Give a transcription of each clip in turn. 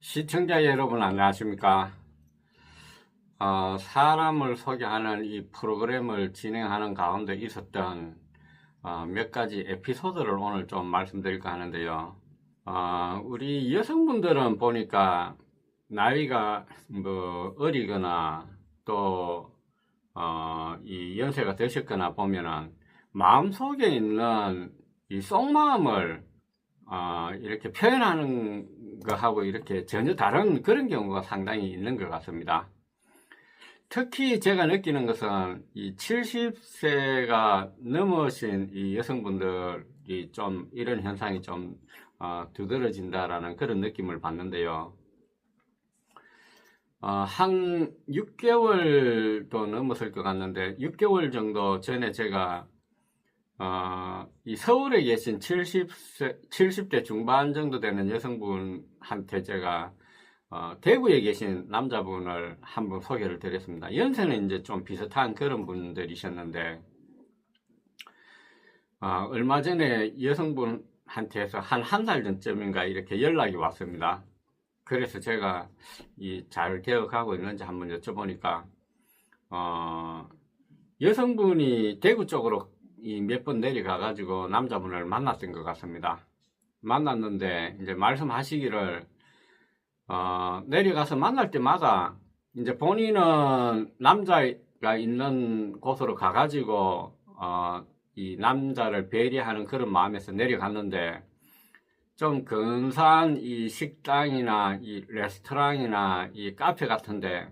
시청자 여러분 안녕하십니까? 사람을 소개하는 이 프로그램을 진행하는 가운데 있었던 몇 가지 에피소드를 오늘 좀 말씀드릴까 하는데요. 우리 여성분들은 보니까 나이가 뭐 어리거나 또 이 연세가 드셨거나 보면은 마음속에 있는 이 속마음을 이렇게 표현하는 거하고 이렇게 전혀 다른 그런 경우가 상당히 있는 것 같습니다. 특히 제가 느끼는 것은 이 70세가 넘으신 이 여성분들이 좀 이런 현상이 좀 두드러진다라는 그런 느낌을 받는데요. 한 6개월도 넘었을 것 같는데 6개월 정도 전에 제가 이 서울에 계신 70대 중반 정도 되는 여성분한테 제가 대구에 계신 남자분을 한번 소개를 드렸습니다. 연세는 이제 좀 비슷한 그런 분들이셨는데 얼마 전에 여성분한테서 한 달 전쯤인가 이렇게 연락이 왔습니다. 그래서 제가 잘 기억하고 있는지 한번 여쭤보니까 여성분이 대구 쪽으로 몇 번 내려가가지고 남자분을 만났던 것 같습니다. 만났는데 이제 말씀하시기를 내려가서 만날 때마다 이제 본인은 남자가 있는 곳으로 가가지고 이 남자를 배려하는 그런 마음에서 내려갔는데 좀 근사한 이 식당이나 이 레스토랑이나 이 카페 같은데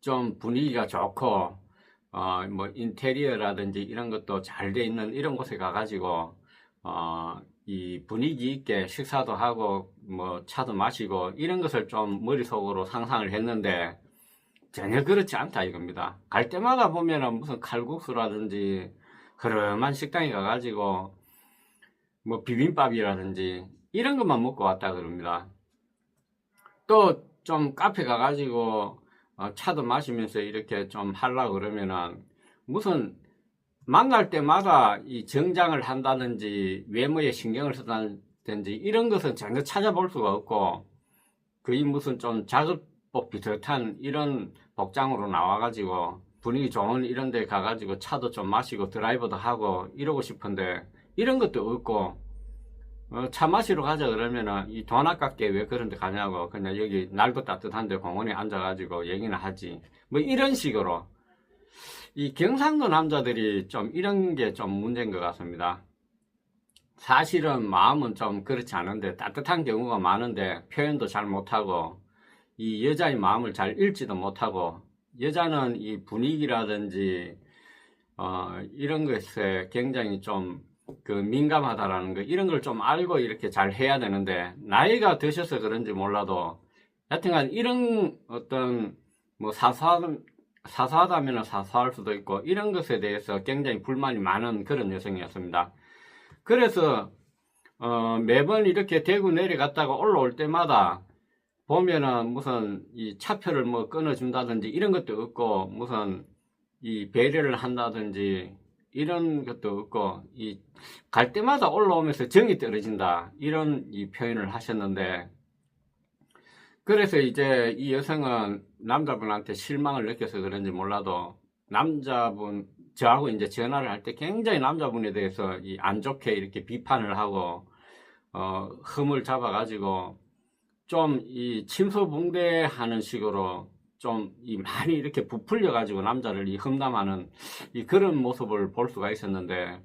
좀 분위기가 좋고 뭐 인테리어라든지 이런 것도 잘 돼 있는 이런 곳에 가가지고 이 분위기 있게 식사도 하고 뭐 차도 마시고 이런 것을 좀 머릿속으로 상상을 했는데 전혀 그렇지 않다 이겁니다. 갈 때마다 보면은 무슨 칼국수라든지 흐름한 식당에 가가지고 뭐 비빔밥이라든지 이런 것만 먹고 왔다 그럽니다. 또 좀 카페 가가지고 차도 마시면서 이렇게 좀 하려고 그러면은 무슨 만날 때마다 이 정장을 한다든지 외모에 신경을 쓴다든지 이런 것은 전혀 찾아볼 수가 없고 거의 무슨 좀 작업복 비슷한 이런 복장으로 나와가지고 분위기 좋은 이런 데 가가지고 차도 좀 마시고 드라이브도 하고 이러고 싶은데 이런 것도 없고 차 마시러 가자 그러면은 이 돈 아깝게 왜 그런 데 가냐고 그냥 여기 날도 따뜻한데 공원에 앉아가지고 얘기나 하지 뭐 이런 식으로 이 경상도 남자들이 좀 이런 게 좀 문제인 것 같습니다. 사실은 마음은 좀 그렇지 않은데 따뜻한 경우가 많은데 표현도 잘 못하고 이 여자의 마음을 잘 읽지도 못하고 여자는 이 분위기라든지 이런 것에 굉장히 좀 그 민감하다라는 거 이런 걸 좀 알고 이렇게 잘 해야 되는데 나이가 드셔서 그런지 몰라도 하여튼간 이런 어떤 뭐 사소하다면 사소할 수도 있고 이런 것에 대해서 굉장히 불만이 많은 그런 여성이었습니다. 그래서 매번 이렇게 대구 내려갔다가 올라올 때마다 보면은 무슨 이 차표를 뭐 끊어준다든지 이런 것도 없고 무슨 이 배려를 한다든지 이런 것도 없고 이 갈 때마다 올라오면서 정이 떨어진다 이런 이 표현을 하셨는데 그래서 이제 이 여성은 남자분한테 실망을 느껴서 그런지 몰라도 남자분 저하고 이제 전화를 할 때 굉장히 남자분에 대해서 이 안 좋게 이렇게 비판을 하고 흠을 잡아가지고 좀 이 침소봉대하는 식으로 좀 이 많이 이렇게 부풀려 가지고 남자를 이 험담하는 이 그런 모습을 볼 수가 있었는데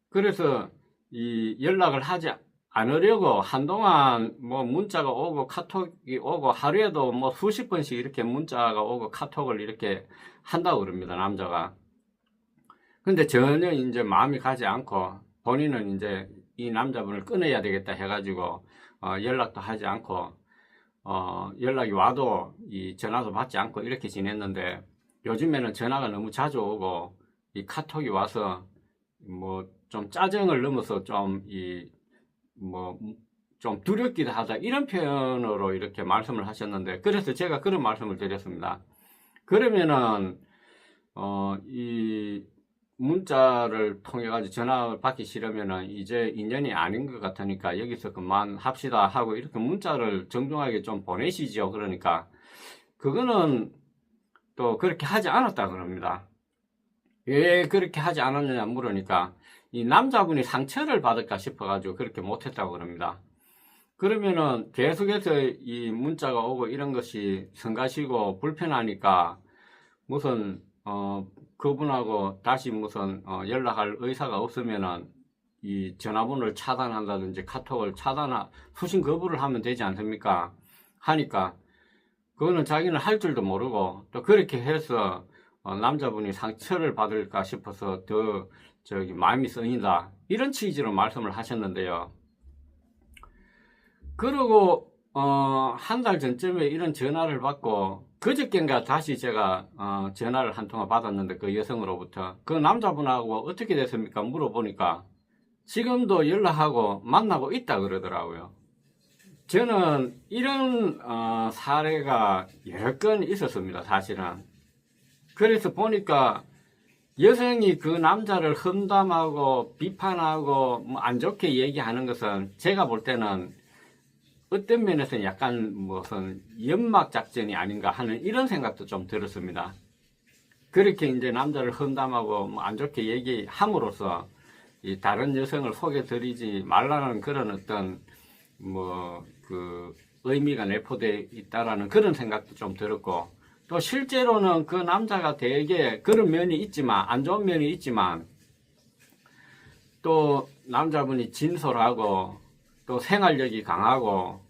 그래서 이 연락을 하지 않으려고 한동안 뭐 문자가 오고 카톡이 오고 하루에도 뭐 수십 번씩 이렇게 문자가 오고 카톡을 이렇게 한다고 그럽니다 남자가. 근데 전혀 이제 마음이 가지 않고 본인은 이제 이 남자분을 끊어야 되겠다 해가지고 연락도 하지 않고 연락이 와도 이 전화도 받지 않고 이렇게 지냈는데 요즘에는 전화가 너무 자주 오고 이 카톡이 와서 뭐 좀 짜증을 넘어서 좀 이 뭐 좀 두렵기도 하다 이런 표현으로 이렇게 말씀을 하셨는데 그래서 제가 그런 말씀을 드렸습니다. 그러면은 이 문자를 통해 가지고 전화를 받기 싫으면은 이제 인연이 아닌 것 같으니까 여기서 그만합시다 하고 이렇게 문자를 정중하게 좀 보내시죠. 그러니까 그거는 또 그렇게 하지 않았다 그럽니다. 왜 그렇게 하지 않았느냐 물으니까 이 남자분이 상처를 받을까 싶어가지고 그렇게 못했다고 그럽니다. 그러면은 계속해서 이 문자가 오고 이런 것이 성가시고 불편하니까 무슨 그분하고 다시 무슨 연락할 의사가 없으면은 이 전화번호를 차단한다든지 카톡을 수신 거부를 하면 되지 않습니까? 하니까 그거는 자기는 할 줄도 모르고 또 그렇게 해서 남자분이 상처를 받을까 싶어서 더 마음이 쓰인다 이런 취지로 말씀을 하셨는데요. 그러고 한 달 전쯤에 이런 전화를 받고 그저께인가 다시 제가 전화를 한 통화 받았는데 그 여성으로부터 그 남자분하고 어떻게 됐습니까? 물어보니까 지금도 연락하고 만나고 있다 그러더라고요. 저는 이런 사례가 여러 건 있었습니다. 사실은. 그래서 보니까 여성이 그 남자를 험담하고 비판하고 뭐 안 좋게 얘기하는 것은 제가 볼 때는 어떤 면에서는 약간 무슨 연막 작전이 아닌가 하는 이런 생각도 좀 들었습니다. 그렇게 이제 남자를 험담하고 뭐 안 좋게 얘기함으로써 이 다른 여성을 소개드리지 말라는 그런 어떤 그 의미가 내포되어 있다라는 그런 생각도 좀 들었고 또 실제로는 그 남자가 되게 그런 면이 있지만 안 좋은 면이 있지만 또 남자분이 진솔하고 또 생활력이 강하고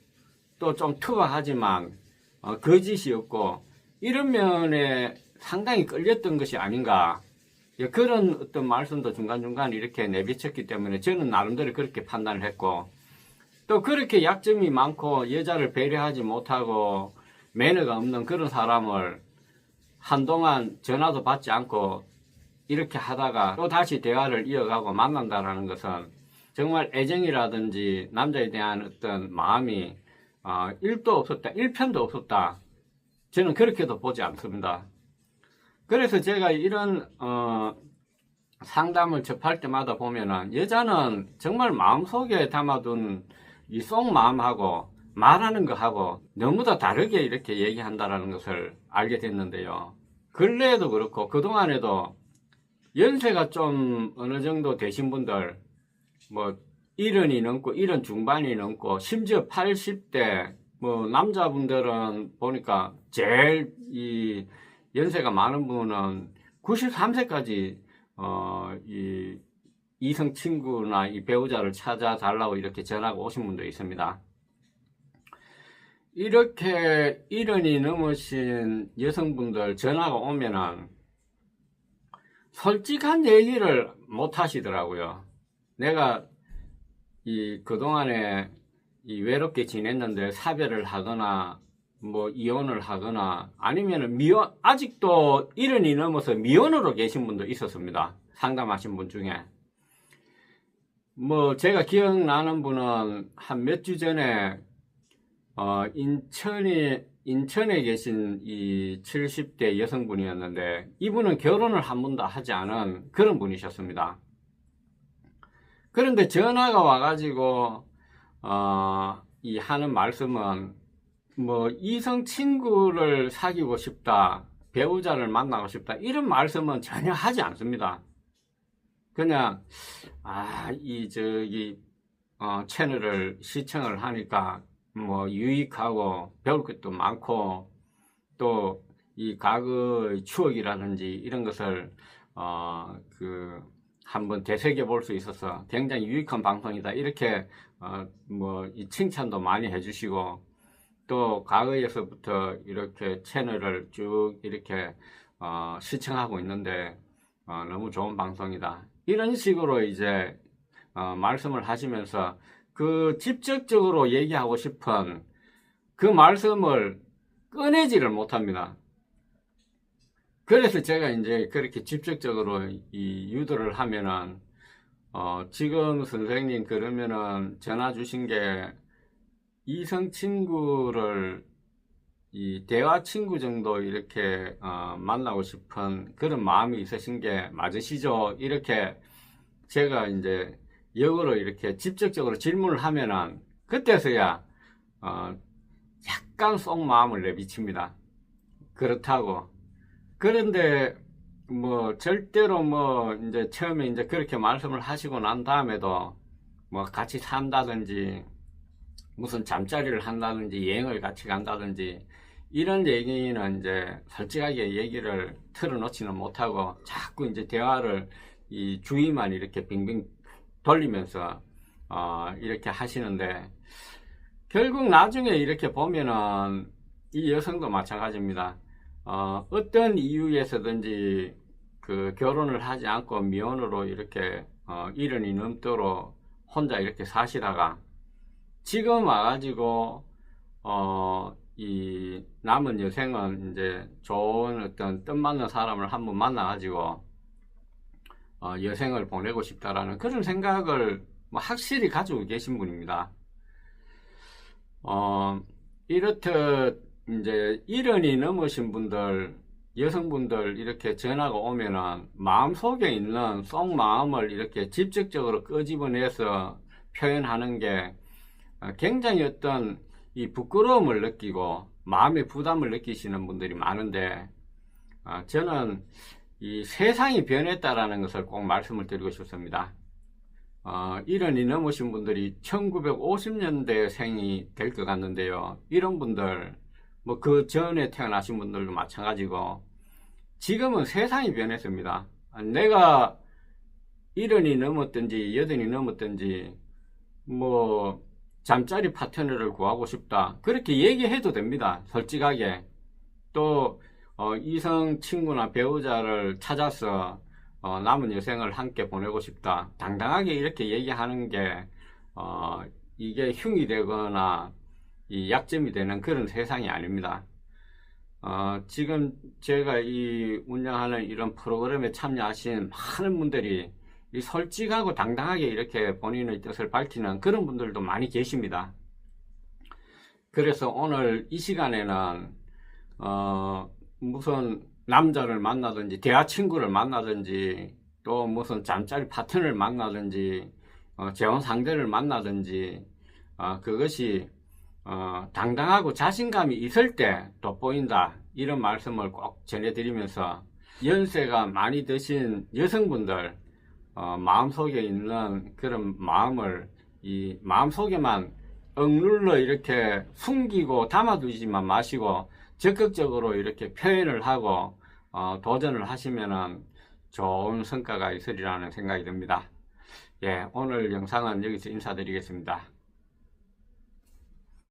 또 좀 투박하지만 거짓이 없고 이런 면에 상당히 끌렸던 것이 아닌가 그런 어떤 말씀도 중간중간 이렇게 내비쳤기 때문에 저는 나름대로 그렇게 판단을 했고 또 그렇게 약점이 많고 여자를 배려하지 못하고 매너가 없는 그런 사람을 한동안 전화도 받지 않고 이렇게 하다가 또 다시 대화를 이어가고 만난다라는 것은 정말 애정이라든지 남자에 대한 어떤 마음이 1도 없었다, 1편도 없었다. 저는 그렇게도 보지 않습니다. 그래서 제가 이런 상담을 접할 때마다 보면은 여자는 정말 마음속에 담아둔 이 속마음하고 말하는 거하고 너무 다 다르게 이렇게 얘기한다라는 것을 알게 됐는데요. 근래에도 그렇고 그동안에도 연세가 좀 어느 정도 되신 분들 뭐 70이 넘고 70 중반이 넘고 심지어 80대 뭐 남자분들은 보니까 제일 이 연세가 많은 분은 93세까지 이 이성 친구나 이 배우자를 찾아달라고 이렇게 전화가 오신 분도 있습니다. 이렇게 70이 넘으신 여성분들 전화가 오면은 솔직한 얘기를 못 하시더라고요. 내가 그동안에 외롭게 지냈는데 사별을 하거나 뭐 이혼을 하거나 아니면은 아직도 70이 넘어서 미혼으로 계신 분도 있었습니다. 상담하신 분 중에. 뭐 제가 기억나는 분은 한 몇 주 전에 인천에 계신 이 70대 여성분이었는데 이분은 결혼을 한 번도 하지 않은 그런 분이셨습니다. 그런데 전화가 와가지고 이 하는 말씀은 뭐 이성 친구를 사귀고 싶다, 배우자를 만나고 싶다 이런 말씀은 전혀 하지 않습니다. 그냥 채널을 시청을 하니까 뭐 유익하고 배울 것도 많고 또 이 과거의 추억이라든지 이런 것을 한번 되새겨 볼 수 있어서 굉장히 유익한 방송이다 이렇게 이 칭찬도 많이 해주시고 또 과거에서부터 이렇게 채널을 쭉 이렇게 시청하고 있는데 너무 좋은 방송이다 이런 식으로 이제 말씀을 하시면서 그 직접적으로 얘기하고 싶은 그 말씀을 꺼내지를 못합니다. 그래서 제가 이제 그렇게 직접적으로 이 유도를 하면은 지금 선생님 그러면은 전화 주신 게 이성 친구를 이 대화 친구 정도 이렇게 만나고 싶은 그런 마음이 있으신 게 맞으시죠? 이렇게 제가 이제 역으로 이렇게 직접적으로 질문을 하면은 그때서야 약간 속마음을 내비칩니다. 그렇다고. 그런데 뭐 절대로 뭐 이제 처음에 이제 그렇게 말씀을 하시고 난 다음에도 뭐 같이 산다든지 무슨 잠자리를 한다든지 여행을 같이 간다든지 이런 얘기는 이제 솔직하게 얘기를 털어놓지는 못하고 자꾸 이제 대화를 이 주위만 이렇게 빙빙 돌리면서 이렇게 하시는데 결국 나중에 이렇게 보면은 이 여성도 마찬가지입니다. 어떤 이유에서든지 그 결혼을 하지 않고 미혼으로 이렇게 1년이 넘도록 혼자 이렇게 사시다가 지금 와가지고 이 남은 여생은 이제 좋은 어떤 뜻맞는 사람을 한번 만나가지고 여생을 보내고 싶다라는 그런 생각을 뭐 확실히 가지고 계신 분입니다. 이렇듯 이제 1년이 넘으신 분들, 여성분들 이렇게 전화가 오면은 마음속에 있는 속마음을 이렇게 직접적으로 끄집어내서 표현하는 게 굉장히 어떤 이 부끄러움을 느끼고 마음의 부담을 느끼시는 분들이 많은데 저는 이 세상이 변했다라는 것을 꼭 말씀을 드리고 싶습니다. 1년이 넘으신 분들이 1950년대 생이 될 것 같는데요. 이런 분들, 뭐 그 전에 태어나신 분들도 마찬가지고 지금은 세상이 변했습니다. 내가 1년이 넘었든지 8이 넘었든지 뭐 잠자리 파트너를 구하고 싶다 그렇게 얘기해도 됩니다. 솔직하게. 또 이성 친구나 배우자를 찾아서 남은 여생을 함께 보내고 싶다 당당하게 이렇게 얘기하는 게 이게 흉이 되거나 이 약점이 되는 그런 세상이 아닙니다. 지금 제가 이 운영하는 이런 프로그램에 참여하신 많은 분들이 이 솔직하고 당당하게 이렇게 본인의 뜻을 밝히는 그런 분들도 많이 계십니다. 그래서 오늘 이 시간에는 무슨 남자를 만나든지 대화 친구를 만나든지 또 무슨 잠자리 파트너를 만나든지 재혼 상대를 만나든지 그것이 당당하고 자신감이 있을 때 돋보인다 이런 말씀을 꼭 전해드리면서 연세가 많이 드신 여성분들 마음속에 있는 그런 마음을 이 마음속에만 억눌러 이렇게 숨기고 담아두지만 마시고 적극적으로 이렇게 표현을 하고 도전을 하시면은 좋은 성과가 있으리라는 생각이 듭니다. 예, 오늘 영상은 여기서 인사드리겠습니다.